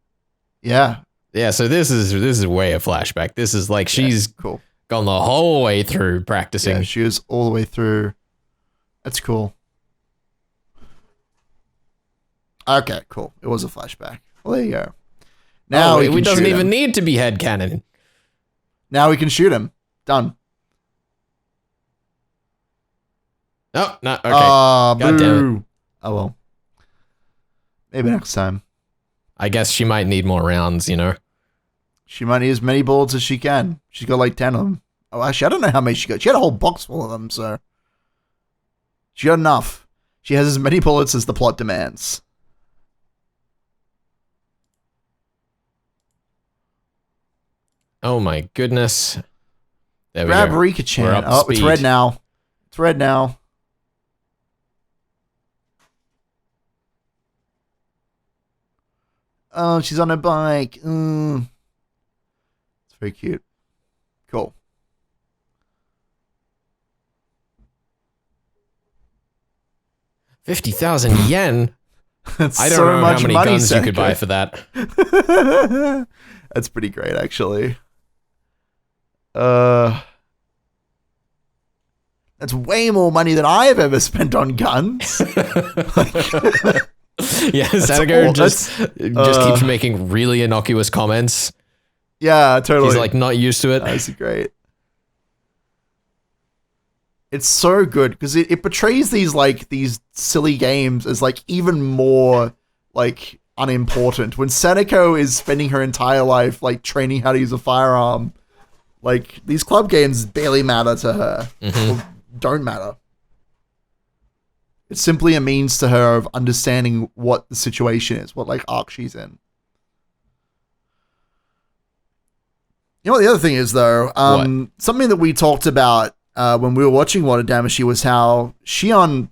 Yeah. Yeah, so this is way a flashback. This is like she's cool. Gone the whole way through practicing. Yeah, she is all the way through. That's cool. Okay, cool. It was a flashback. Well, there you go. Now it doesn't even need to be headcanon. Now we can shoot him. Done. Oh, no, okay. God damn it. Oh, well. Maybe next time. I guess she might need more rounds, you know? She might need as many bullets as she can. She's got like 10 of them. Oh, actually, I don't know how many she got. She had a whole box full of them, so. She got enough. She has as many bullets as the plot demands. Oh my goodness. There we Grab go. Rika-chan. Oh, it's red now. It's red now. Oh, she's on a bike. It's very cute. Cool. $50,000 That's I don't so know much how many money, guns Seneca. you could buy for that. That's pretty great, actually. That's way more money than I have ever spent on guns. Yeah, Seneca just keeps making really innocuous comments. Yeah, totally. He's like not used to it. That's great. It's so good because it portrays these silly games as like even more like unimportant. When Saneko is spending her entire life like training how to use a firearm, like these club games barely matter to her. Or don't matter. It's simply a means to her of understanding what the situation is, what like arc she's in. You know what the other thing is though? Something that we talked about when we were watching Water Damashi was how Shion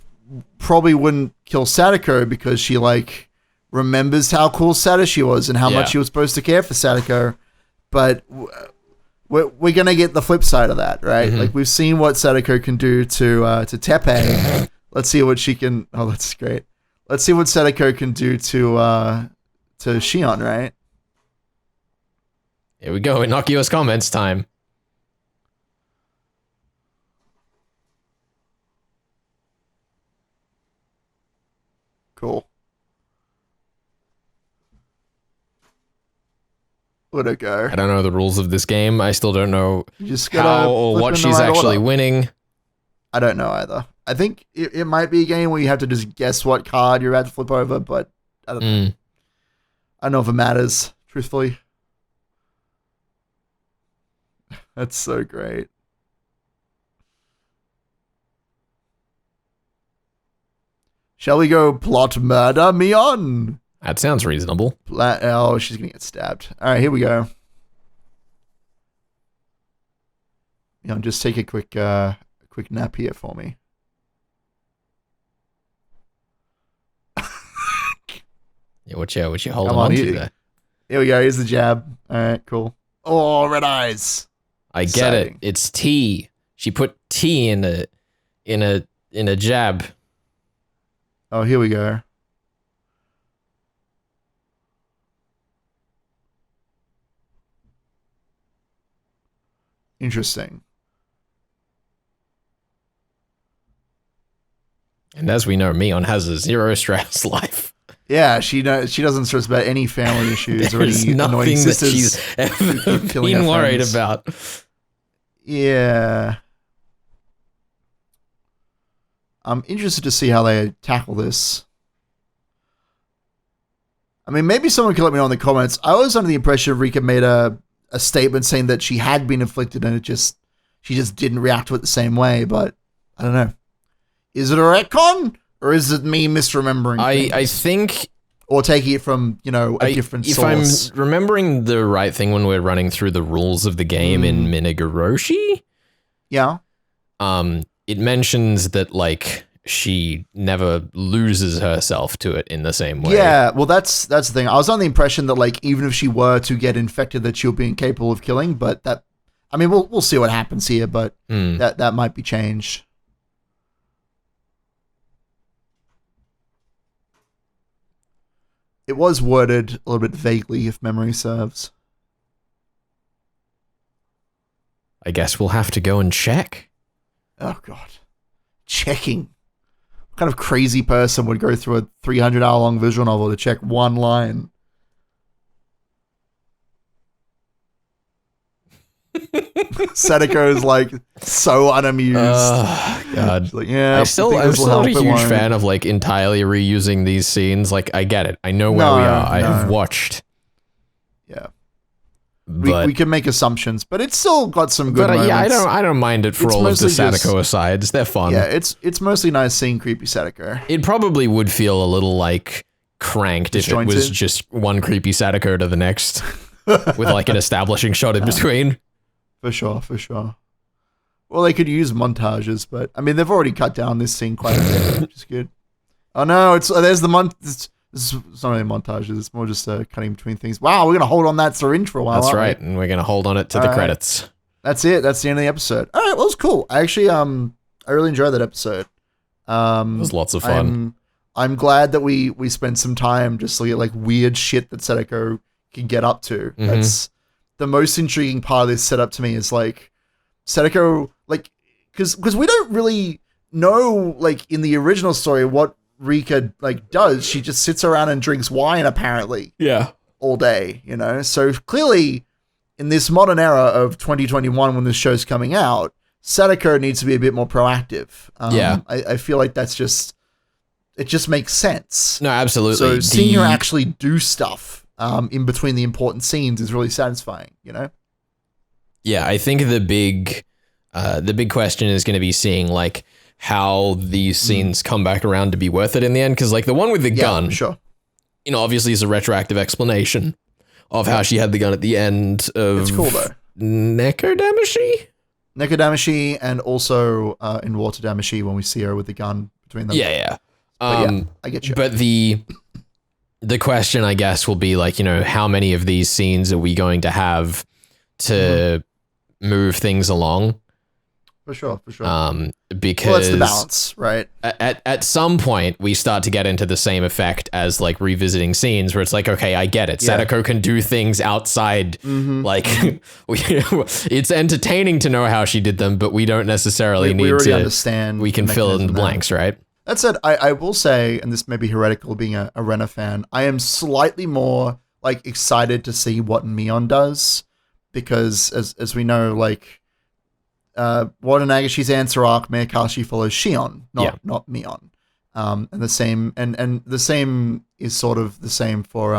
probably wouldn't kill Sadako because she like remembers how cool Satoshi was and how much she was supposed to care for Sadako. But we're gonna get the flip side of that, right? Like we've seen what Sadako can do to Teppei. Let's see what she can. Oh, that's great. Let's see what Sadako can do to Shion, right? Here we go. Innocuous comments time. Cool. Where'd it go? I don't know the rules of this game. I still don't know how or what she's actually winning. I don't know either. I think it might be a game where you have to just guess what card you're about to flip over, but I don't know. I don't know if it matters, truthfully. That's so great. Shall we go plot murder me on? That sounds reasonable. Oh, she's gonna get stabbed. All right, here we go. Just take a quick nap here for me. Yeah, what you holding on to there? Here we go. Here's the jab. All right, cool. Oh, red eyes. I get it. It's tea. She put tea in a jab. Oh, here we go. Interesting. And as we know, Mion has a zero stress life. Yeah, she doesn't stress about any family issues or any annoying sisters. She's ever been worried about. Yeah. I'm interested to see how they tackle this. I mean, maybe someone can let me know in the comments. I was under the impression Rika made a statement saying that she had been afflicted and she just didn't react to it the same way, but I don't know. Is it a retcon? Or is it me misremembering things? I think... Or taking it from, a different source. If I'm remembering the right thing when we're running through the rules of the game in Higurashi... Yeah. It mentions that, like, she never loses herself to it in the same way. Yeah, well, that's the thing. I was on the impression that, like, even if she were to get infected, that she'll be incapable of killing, but that... I mean, we'll see what happens here, but that might be changed. It was worded a little bit vaguely, if memory serves. I guess we'll have to go and check. Oh, God. Checking. What kind of crazy person would go through a 300-hour-long visual novel to check one line? Sadako is like so unamused. God. Like, yeah, I'm still not a huge fan of like entirely reusing these scenes. Like, I get it. I know where we are. I have watched. Yeah. we can make assumptions, but it's still got some good moments. Yeah, I don't mind it for all of the Sadako asides. They're fun. Yeah, it's mostly nice seeing creepy Sadako. It probably would feel a little like cranked if it was just one creepy Sadako to the next with like an establishing shot in between. For sure. Well, they could use montages, but I mean, they've already cut down this scene quite a bit, which is good. Oh no, there's the it's not really montages, it's more just cutting between things. Wow, we're going to hold on that syringe for a while. That's right, and we're going to hold on it to the credits. That's it. That's the end of the episode. All right, well, it was cool. I actually, I really enjoyed that episode. It was lots of fun. I'm glad that we spent some time just looking at like weird shit that Sadako can get up to. Mm-hmm. That's the most intriguing part of this setup to me is like Sadako, like, because we don't really know, like, in the original story what Rika like does. She just sits around and drinks wine apparently all day, you know. So clearly in this modern era of 2021 when this show's coming out, Sadako needs to be a bit more proactive. I feel like it just makes sense. No, absolutely. So seeing her actually do stuff in between the important scenes is really satisfying, you know. Yeah, I think the big question is going to be seeing like how these scenes come back around to be worth it in the end. Because like the one with the gun, sure, you know, obviously is a retroactive explanation of how she had the gun at the end of it's cool though. Nekodamashi, and also in Water Damashi when we see her with the gun between them. Yeah. I get you. But the question, I guess, will be like, you know, how many of these scenes are we going to have to move things along? For sure. Because that's the balance, right? At some point, we start to get into the same effect as like revisiting scenes where it's like, okay, I get it. Sadako can do things outside. Like, it's entertaining to know how she did them, but we don't necessarily need to understand. We can fill in the blanks, right? That said, I will say, and this may be heretical being a Rena fan, I am slightly more like excited to see what Mion does because as we know, like, Water Nagashi's answer arc, Miyakashi follows Shion, not Mion. And the same is sort of the same for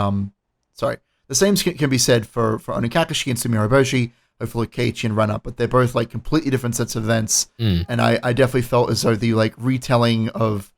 the same can be said for Onikakashi and Sumiroboshi, hopefully Keiichi and Rena, but they're both like completely different sets of events. And I definitely felt as though the like retelling of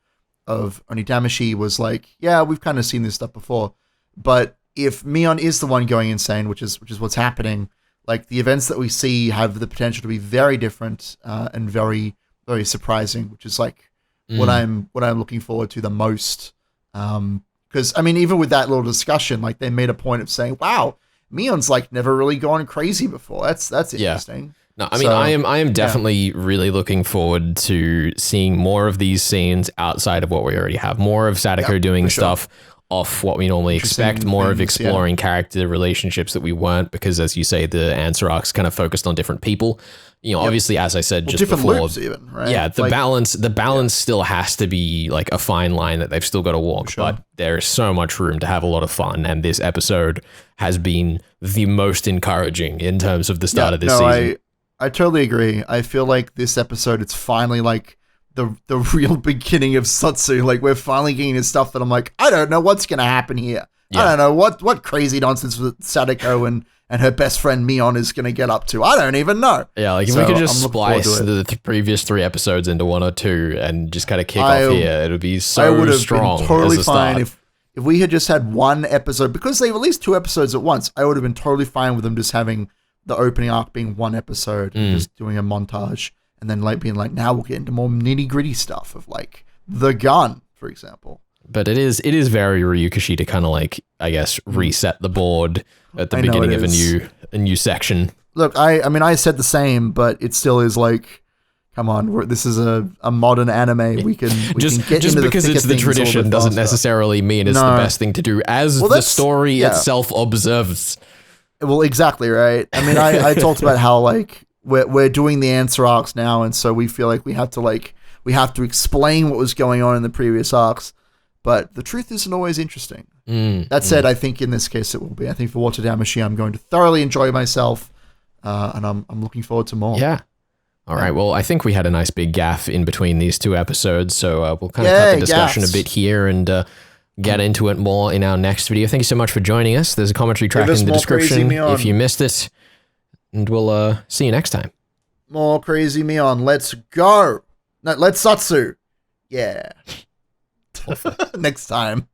Onidamashi was like, yeah, we've kind of seen this stuff before. But if Mion is the one going insane, which is what's happening, like the events that we see have the potential to be very different and very, very surprising, which is like what I'm looking forward to the most. Because I mean, even with that little discussion, like they made a point of saying, "Wow, Mion's like never really gone crazy before." That's interesting. No, I mean, I am definitely really looking forward to seeing more of these scenes outside of what we already have. More of Sadako doing stuff off what we normally expect, more of exploring character relationships that we weren't, because as you say, the answer arcs kind of focused on different people. You know, obviously, as I said just different before, loops even, right? Yeah, the balance still has to be like a fine line that they've still got to walk, but there's so much room to have a lot of fun, and this episode has been the most encouraging in terms of the start of this season. I totally agree. I feel like this episode, it's finally like the real beginning of SOTSU. Like we're finally getting this stuff that I'm like, I don't know what's gonna happen here. I don't know what crazy nonsense with Sadako and her best friend Mion is gonna get up to. I don't even know. Yeah, like if we could just splice the previous 3 episodes into 1 or 2 and just kind of kick off here, it would be so strong. I would have been totally fine if we had just had 1 episode, because they released 2 episodes at once. I would have been totally fine with them just having the opening arc being 1 episode, and just doing a montage. And then like being like, now we'll get into more nitty gritty stuff of like the gun, for example. But it is very Ryukashi to kind of like, I guess, reset the board at the beginning of a new section. Look, I mean, I said the same, but it still is like, come on, this is a modern anime. We can get into because it's the tradition doesn't necessarily mean it's the best thing to do, as the story itself observes. Well, exactly right. I mean, I talked about how like we're doing the answer arcs now, and so we feel like we have to explain what was going on in the previous arcs, but the truth isn't always interesting. That said, I think in this case it will be. I think for Water Damashi, I'm going to thoroughly enjoy myself, and I'm looking forward to more. Yeah. All right. Well, I think we had a nice big gaffe in between these 2 episodes, so we'll kind of cut the discussion a bit here and get into it more in our next video. Thank you so much for joining us. There's a commentary track in the description if you missed it. And we'll see you next time. More Crazy Meon. Let's go. No, let's SOTSU. Yeah. Next time.